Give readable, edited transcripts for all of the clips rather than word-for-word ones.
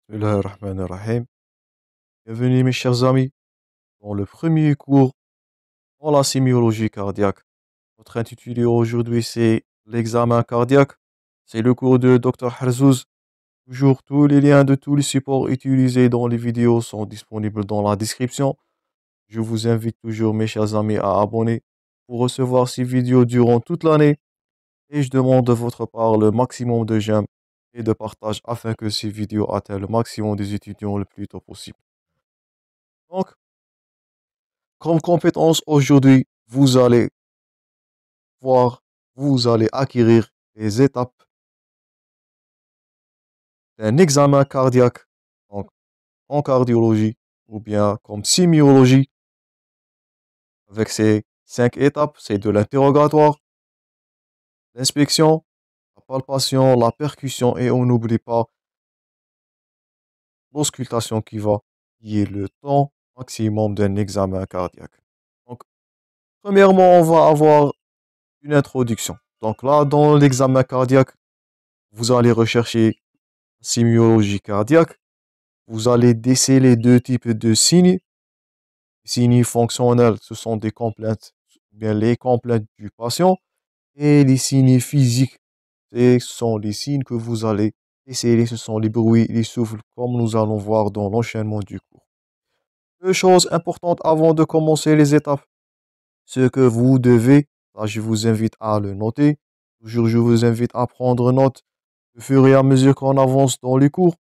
Bismillahirrahmanirrahim. Bienvenue mes chers amis dans le premier cours dans la sémiologie cardiaque. Notre intitulé aujourd'hui c'est l'examen cardiaque. C'est le cours de Dr Harzouz. Toujours tous les liens de tous les supports utilisés dans les vidéos sont disponibles dans la description. Je vous invite toujours mes chers amis à abonner pour recevoir ces vidéos durant toute l'année et je demande de votre part le maximum de j'aime et de partage afin que ces vidéos atteignent le maximum des étudiants le plus tôt possible. Donc, comme compétence aujourd'hui, vous allez acquérir les étapes d'un examen cardiaque, donc en cardiologie ou bien comme sémiologie, avec ces 5 étapes, c'est de l'interrogatoire, l'inspection, la palpation, la percussion et on n'oublie pas l'auscultation qui est le temps maximum d'un examen cardiaque. Donc, premièrement, on va avoir une introduction. Donc là, dans l'examen cardiaque, vous allez rechercher sémiologie cardiaque. Vous allez déceler deux types de signes. Les signes fonctionnels, ce sont des complaintes, bien les complaintes du patient. Et les signes physiques, ce sont les signes que vous allez déceler. Ce sont les bruits, les souffles, comme nous allons voir dans l'enchaînement du cours. Deux choses importantes avant de commencer les étapes. Ce que vous devez, là je vous invite à le noter. Toujours, je vous invite à prendre note au fur et à mesure qu'on avance dans les cours.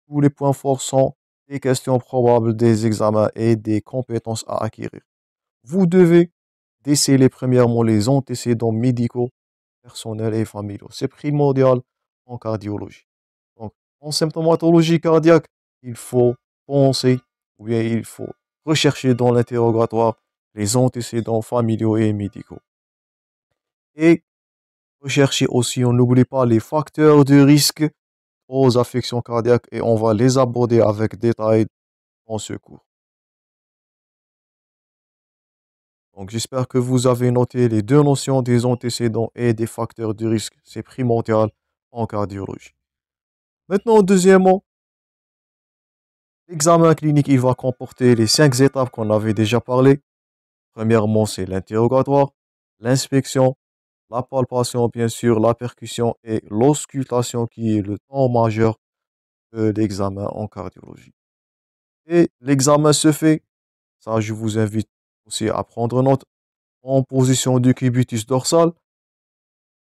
Tous les points forts sont des questions probables des examens et des compétences à acquérir. Vous devez déceler premièrement les antécédents médicaux, personnels et familiaux. C'est primordial en cardiologie. Donc, en symptomatologie cardiaque, il faut penser ou bien il faut rechercher dans l'interrogatoire les antécédents familiaux et médicaux. Et rechercher aussi, on n'oublie pas les facteurs de risque aux affections cardiaques et on va les aborder avec détail dans ce cours. Donc j'espère que vous avez noté les deux notions des antécédents et des facteurs de risque. C'est primordial en cardiologie. Maintenant, deuxièmement, l'examen clinique, il va comporter les 5 étapes qu'on avait déjà parlé. Premièrement, c'est l'interrogatoire, l'inspection, la palpation, bien sûr, la percussion et l'auscultation qui est le temps majeur de l'examen en cardiologie. Et l'examen se fait, ça je vous invite aussi à prendre note, en position du cubitus dorsal,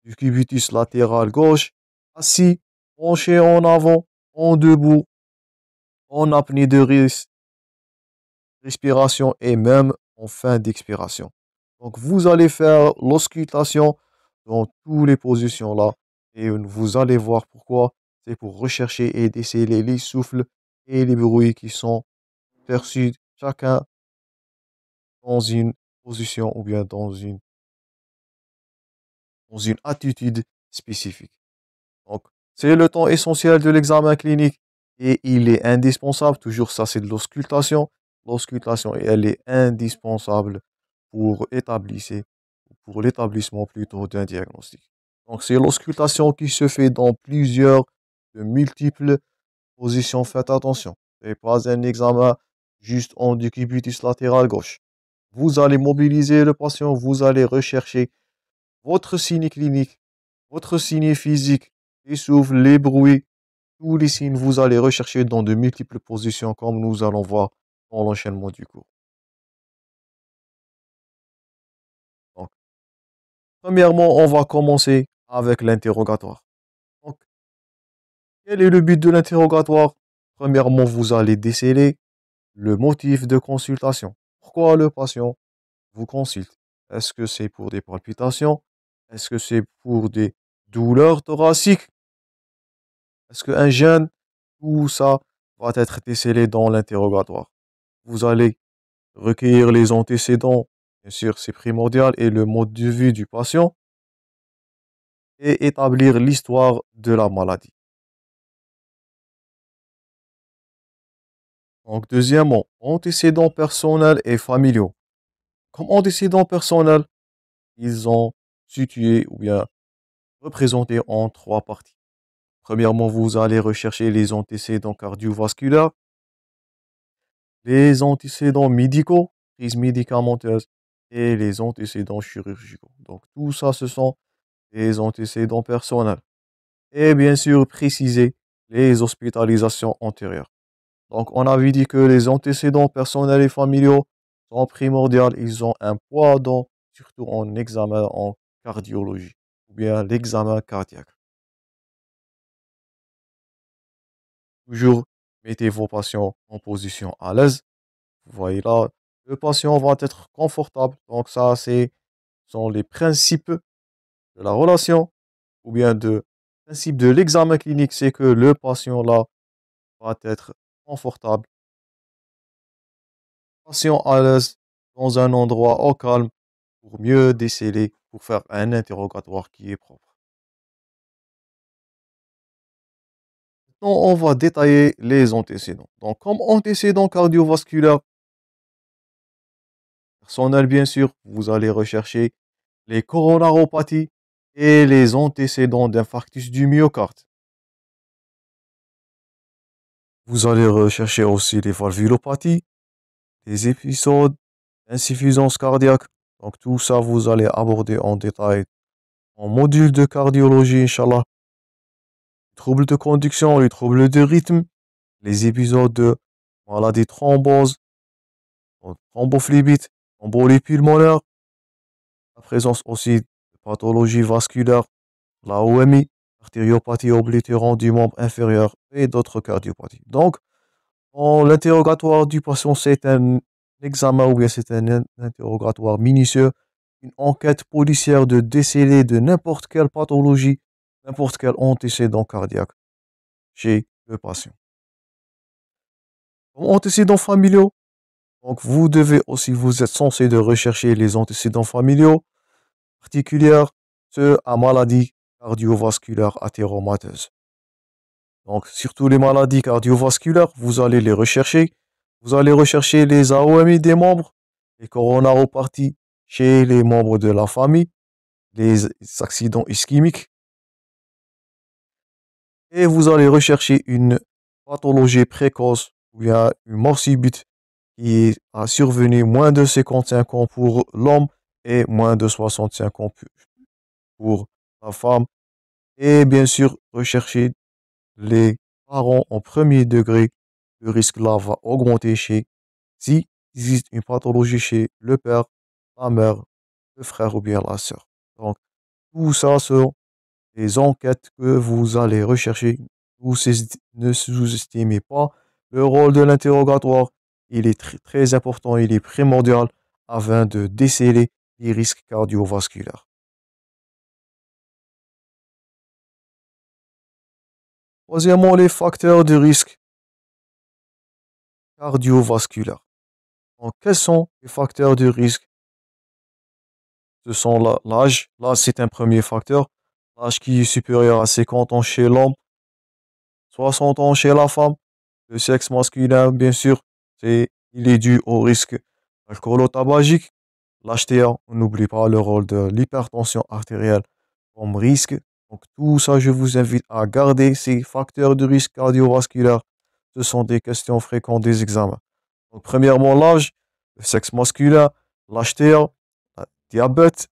du cubitus latéral gauche, assis, penché en avant, en debout, en apnée de respiration et même en fin d'expiration. Donc vous allez faire l'auscultation dans toutes les positions là et vous allez voir pourquoi. C'est pour rechercher et déceler les souffles et les bruits qui sont perçus chacun dans une position ou bien dans une attitude spécifique. Donc, c'est le temps essentiel de l'examen clinique et il est indispensable. Toujours ça, c'est de l'auscultation. L'auscultation, elle est indispensable pour pour l'établissement plutôt d'un diagnostic. Donc, c'est l'auscultation qui se fait dans de multiples positions. Faites attention. Ce n'est pas un examen juste en décubitus latéral gauche. Vous allez mobiliser le patient, vous allez rechercher votre signe clinique, votre signe physique, les souffles, les bruits, tous les signes, vous allez rechercher dans de multiples positions comme nous allons voir dans l'enchaînement du cours. Donc, premièrement, on va commencer avec l'interrogatoire. Donc, quel est le but de l'interrogatoire? Premièrement, vous allez déceler le motif de consultation. Pourquoi le patient vous consulte? Est-ce que c'est pour des palpitations? Est-ce que c'est pour des douleurs thoraciques? Est-ce qu'un gène? Tout ça va être décelé dans l'interrogatoire. Vous allez recueillir les antécédents, bien sûr, c'est primordial, et le mode de vie du patient, et établir l'histoire de la maladie. Donc, deuxièmement, antécédents personnels et familiaux. Comme antécédents personnels, ils sont situés ou bien représentés en 3 parties. Premièrement, vous allez rechercher les antécédents cardiovasculaires, les antécédents médicaux, prise médicamenteuse, et les antécédents chirurgicaux. Donc tout ça, ce sont des antécédents personnels. Et bien sûr, préciser les hospitalisations antérieures. Donc on avait dit que les antécédents personnels et familiaux sont primordiaux. Ils ont un poids dans, surtout en examen en cardiologie, ou bien l'examen cardiaque. Toujours, mettez vos patients en position à l'aise. Vous voyez là, le patient va être confortable. Donc ça, sont les principes de la relation, ou bien de principe de l'examen clinique, c'est que le patient là va être confortable, patient à l'aise, dans un endroit au calme, pour mieux déceler, pour faire un interrogatoire qui est propre. Maintenant, on va détailler les antécédents. Donc, comme antécédents cardiovasculaires personnels, bien sûr, vous allez rechercher les coronaropathies et les antécédents d'infarctus du myocarde. Vous allez rechercher aussi les valvulopathies, les épisodes d'insuffisance cardiaque. Donc tout ça, vous allez aborder en détail en module de cardiologie, Inch'Allah. Les troubles de conduction, les troubles de rythme, les épisodes de maladie thrombose, thrombophlébite, embolie pulmonaire, la présence aussi de pathologie vasculaire, la OMI, artériopathie oblitérante du membre inférieur et d'autres cardiopathies. Donc, l'interrogatoire du patient, c'est un examen ou bien c'est un interrogatoire minutieux, une enquête policière de déceler de n'importe quelle pathologie, n'importe quel antécédent cardiaque chez le patient. Antécédents familiaux, donc vous devez aussi, vous êtes censé de rechercher les antécédents familiaux, particuliers ceux à maladie cardiovasculaire athéromateuse. Donc, surtout les maladies cardiovasculaires, vous allez les rechercher. Vous allez rechercher les AOMI des membres, les coronaropathies chez les membres de la famille, les accidents ischémiques. Et vous allez rechercher une pathologie précoce ou bien une mort subite qui a survenu moins de 55 ans pour l'homme et moins de 65 ans pour la femme. Et bien sûr, rechercher les parents en premier degré, le risque là va augmenter si il existe une pathologie chez le père, la mère, le frère ou bien la sœur. Donc, tout ça sont des enquêtes que vous allez rechercher. Ne sous-estimez pas le rôle de l'interrogatoire. Il est très important, il est primordial afin de déceler les risques cardiovasculaires. Troisièmement, les facteurs de risque cardiovasculaires. Donc, quels sont les facteurs de risque? Ce sont l'âge. L'âge, c'est un premier facteur. L'âge qui est supérieur à 50 ans chez l'homme, 60 ans chez la femme. Le sexe masculin, bien sûr, il est dû au risque alcoolo-tabagique. L'HTA, on n'oublie pas le rôle de l'hypertension artérielle comme risque. Donc, tout ça, je vous invite à garder ces facteurs de risque cardiovasculaire. Ce sont des questions fréquentes des examens. Donc, premièrement, l'âge, le sexe masculin, l'HTA, le diabète,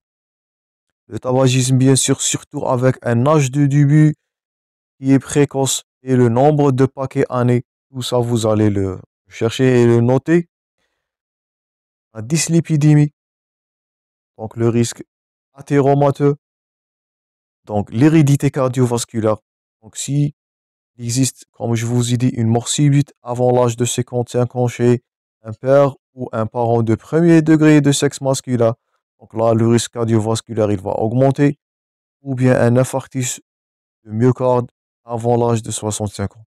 le tabagisme, bien sûr, surtout avec un âge de début qui est précoce et le nombre de paquets années. Tout ça, vous allez le chercher et le noter. La dyslipidémie, donc le risque athéromateux, donc l'hérédité cardiovasculaire. Donc, si il existe, comme je vous ai dit, une mort subite avant l'âge de 55 ans chez un père ou un parent de premier degré de sexe masculin. Donc là, le risque cardiovasculaire, il va augmenter. Ou bien un infarctus de myocarde avant l'âge de 65 ans.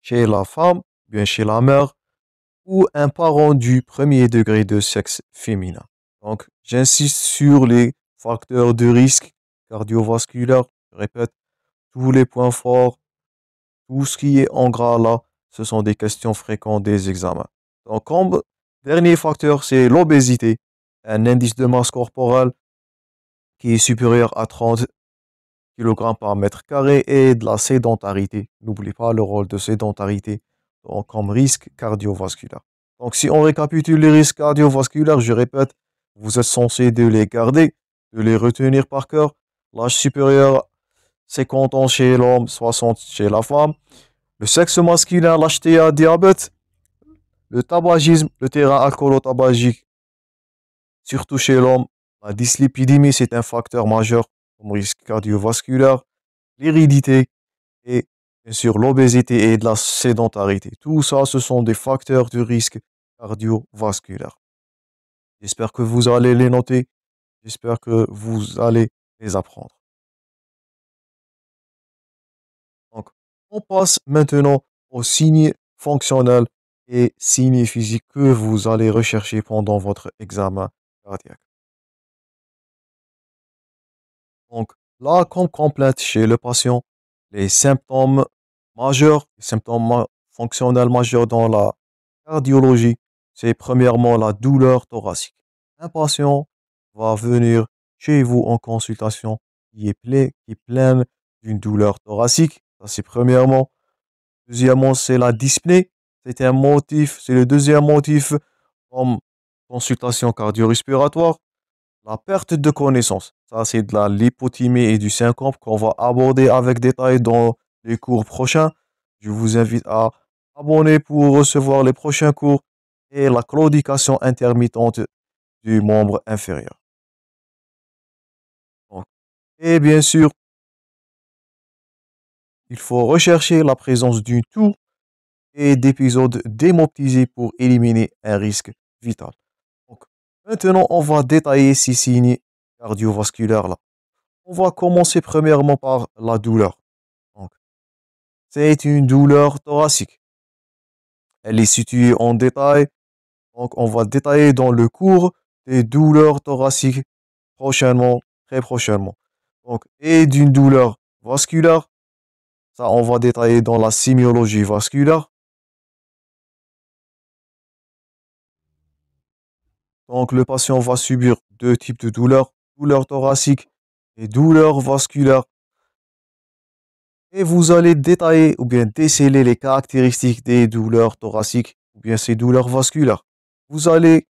Chez la femme, bien chez la mère, ou un parent du premier degré de sexe féminin. Donc, j'insiste sur les facteurs de risque cardiovasculaire. Je répète, tous les points forts, tout ce qui est en gras là, ce sont des questions fréquentes des examens. Donc, comme dernier facteur, c'est l'obésité, un indice de masse corporelle qui est supérieur à 30 kg par mètre carré et de la sédentarité. N'oublie pas le rôle de sédentarité donc, comme risque cardiovasculaire. Donc, si on récapitule les risques cardiovasculaires, je répète, vous êtes censé de les garder, de les retenir par cœur. L'âge supérieur, 50 ans chez l'homme, 60 chez la femme. Le sexe masculin, l'HTA, diabète. Le tabagisme, le terrain alcoolo-tabagique, surtout chez l'homme. La dyslipidémie, c'est un facteur majeur comme risque cardiovasculaire. L'hérédité et bien sûr l'obésité et de la sédentarité. Tout ça, ce sont des facteurs de risque cardiovasculaire. J'espère que vous allez les noter. J'espère que vous allez les apprendre. Donc, on passe maintenant aux signes fonctionnels et signes physiques que vous allez rechercher pendant votre examen cardiaque. Donc, là, comme complainte chez le patient, les symptômes majeurs, les symptômes fonctionnels majeurs dans la cardiologie, c'est premièrement la douleur thoracique. Un patient va venir chez vous en consultation qui est plein d'une douleur thoracique. Ça, c'est premièrement. Deuxièmement, c'est la dyspnée. C'est un motif, c'est le deuxième motif en consultation cardio-respiratoire. La perte de connaissance, ça c'est de la lipothymie et du syncope qu'on va aborder avec détail dans les cours prochains. Je vous invite à abonner pour recevoir les prochains cours et la claudication intermittente du membre inférieur. Donc, et bien sûr, il faut rechercher la présence d'une toux et d'épisodes démoptisés pour éliminer un risque vital. Donc, maintenant, on va détailler ces signes cardiovasculaires là. On va commencer premièrement par la douleur. Donc, c'est une douleur thoracique. Elle est située en détail. Donc, on va détailler dans le cours des douleurs thoraciques prochainement, très prochainement. Donc, et d'une douleur vasculaire. Ça, on va détailler dans la sémiologie vasculaire. Donc, le patient va subir deux types de douleurs, douleur thoracique et douleur vasculaire. Et vous allez détailler ou bien déceler les caractéristiques des douleurs thoraciques ou bien ces douleurs vasculaires. Vous allez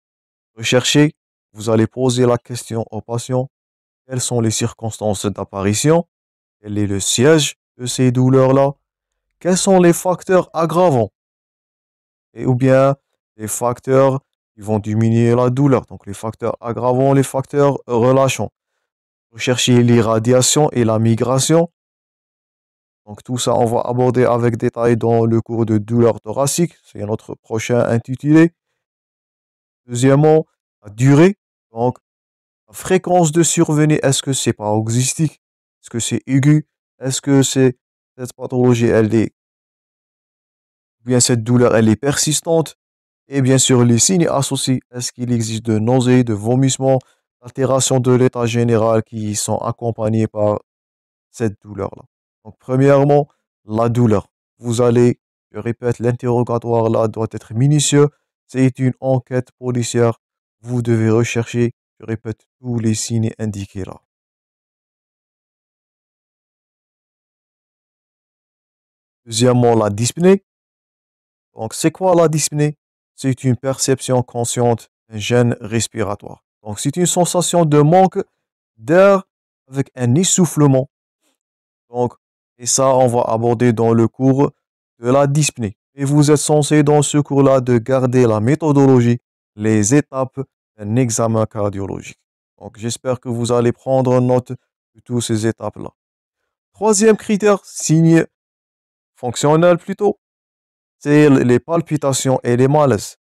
rechercher, vous allez poser la question au patient, quelles sont les circonstances d'apparition, quel est le siège de ces douleurs-là, quels sont les facteurs aggravants et ou bien les facteurs qui vont diminuer la douleur. Donc les facteurs aggravants, les facteurs relâchants. Rechercher l'irradiation et la migration. Donc tout ça, on va aborder avec détail dans le cours de douleur thoracique. C'est notre prochain intitulé. Deuxièmement, la durée. Donc la fréquence de survenue, est-ce que c'est paroxystique? Est-ce que c'est aigu? Est-ce que cette pathologie, elle est, ou bien cette douleur, elle est persistante? Et bien sûr, les signes associés. Est-ce qu'il existe de nausées, de vomissements, d'altération de l'état général qui sont accompagnés par cette douleur-là? Donc, premièrement, la douleur. Vous allez, je répète, l'interrogatoire là doit être minutieux. C'est une enquête policière. Vous devez rechercher, je répète, tous les signes indiqués là. Deuxièmement, la dyspnée. Donc, c'est quoi la dyspnée? C'est une perception consciente d'un gêne respiratoire. Donc, c'est une sensation de manque d'air avec un essoufflement. Donc, et ça, on va aborder dans le cours de la dyspnée. Et vous êtes censé dans ce cours-là de garder la méthodologie, les étapes d'un examen cardiologique. Donc, j'espère que vous allez prendre note de toutes ces étapes-là. Troisième critère, signe fonctionnel plutôt, c'est les palpitations et les malaises.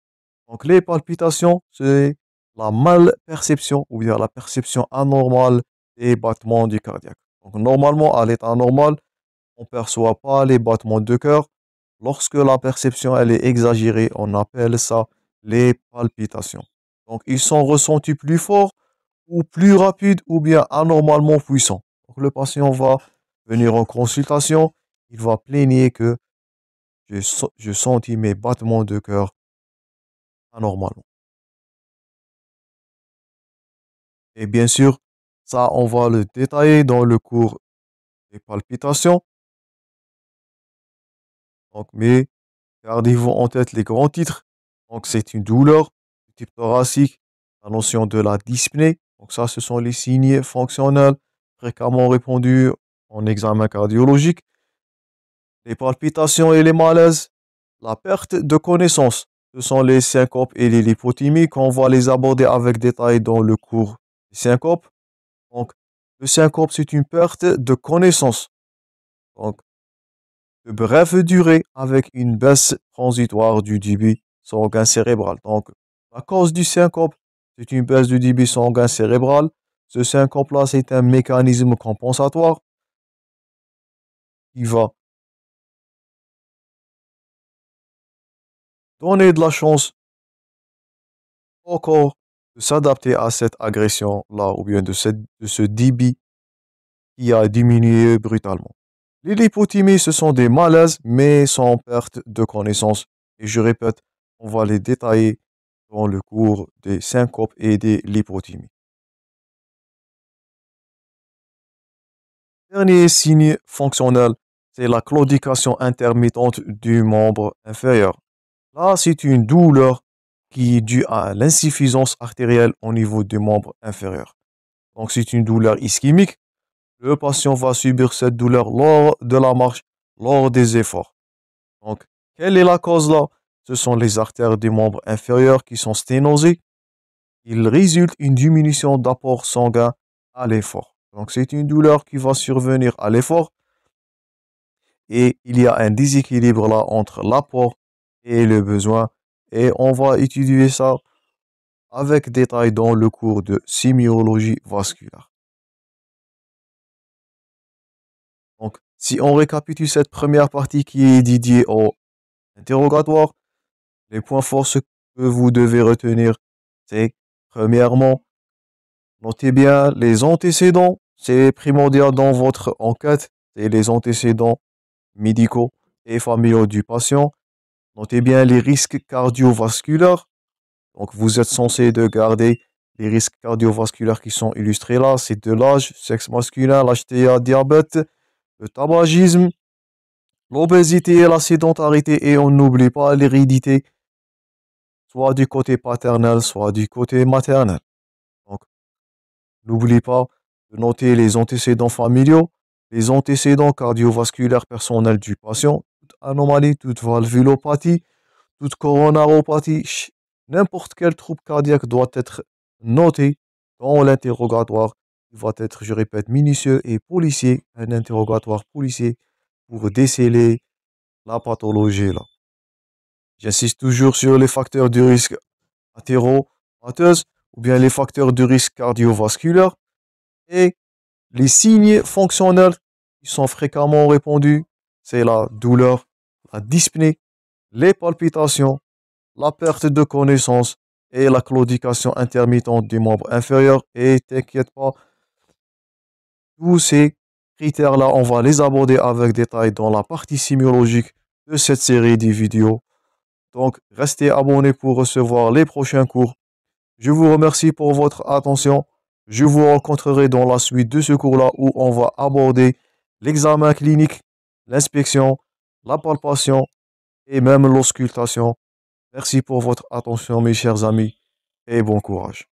Donc, les palpitations, c'est la malperception ou bien la perception anormale des battements du cardiaque. Donc, normalement, à l'état normal, on ne perçoit pas les battements de cœur. Lorsque la perception elle est exagérée, on appelle ça les palpitations. Donc, ils sont ressentis plus forts ou plus rapides ou bien anormalement puissants. Donc, le patient va venir en consultation, il va plaigner que je sentis mes battements de cœur anormalement. Et bien sûr, ça, on va le détailler dans le cours les palpitations. Donc, mais gardez-vous en tête les grands titres. Donc, c'est une douleur du type thoracique, la notion de la dyspnée. Donc, ça, ce sont les signes fonctionnels fréquemment répondus en examen cardiologique. Les palpitations et les malaises, la perte de connaissance. Ce sont les syncopes et les lipothymies qu'on va les aborder avec détail dans le cours des syncopes. Donc, le syncope, c'est une perte de connaissance. Donc, de brève durée avec une baisse transitoire du débit sanguin cérébral. Donc, la cause du syncope, c'est une baisse du débit sanguin cérébral. Ce syncope-là, c'est un mécanisme compensatoire qui va donner de la chance au corps de s'adapter à cette agression-là ou bien de ce débit qui a diminué brutalement. Les lipothymies, ce sont des malaises, mais sans perte de connaissance. Et je répète, on va les détailler dans le cours des syncopes et des lipothymies. Dernier signe fonctionnel, c'est la claudication intermittente du membre inférieur. Là, c'est une douleur qui est due à l'insuffisance artérielle au niveau du membre inférieur. Donc, c'est une douleur ischémique. Le patient va subir cette douleur lors de la marche, lors des efforts. Donc, quelle est la cause là? Ce sont les artères des membres inférieurs qui sont sténosées. Il résulte une diminution d'apport sanguin à l'effort. Donc, c'est une douleur qui va survenir à l'effort et il y a un déséquilibre là entre l'apport et le besoin. Et on va étudier ça avec détail dans le cours de sémiologie vasculaire. Donc, si on récapitule cette première partie qui est dédiée au interrogatoire, les points forts que vous devez retenir, c'est premièrement, notez bien les antécédents. C'est primordial dans votre enquête. C'est les antécédents médicaux et familiaux du patient. Notez bien les risques cardiovasculaires. Donc, vous êtes censé de garder les risques cardiovasculaires qui sont illustrés là. C'est de l'âge, sexe masculin, l'HTA, diabète, le tabagisme, l'obésité et la sédentarité. Et on n'oublie pas l'hérédité, soit du côté paternel, soit du côté maternel. Donc, n'oublie pas de noter les antécédents familiaux, les antécédents cardiovasculaires personnels du patient, toute anomalie, toute valvulopathie, toute coronaropathie, n'importe quel trouble cardiaque doit être noté dans l'interrogatoire. Il va être, je répète, minutieux et policier, un interrogatoire policier pour déceler la pathologie là. J'insiste toujours sur les facteurs de risque athéro-mateuse ou bien les facteurs de risque cardiovasculaire et les signes fonctionnels qui sont fréquemment répondus, c'est la douleur, la dyspnée, les palpitations, la perte de connaissance et la claudication intermittente du membre inférieur. Et t'inquiète pas, tous ces critères-là, on va les aborder avec détail dans la partie sémiologique de cette série de vidéos. Donc, restez abonnés pour recevoir les prochains cours. Je vous remercie pour votre attention. Je vous rencontrerai dans la suite de ce cours-là où on va aborder l'examen clinique, l'inspection, la palpation et même l'auscultation. Merci pour votre attention, mes chers amis, et bon courage.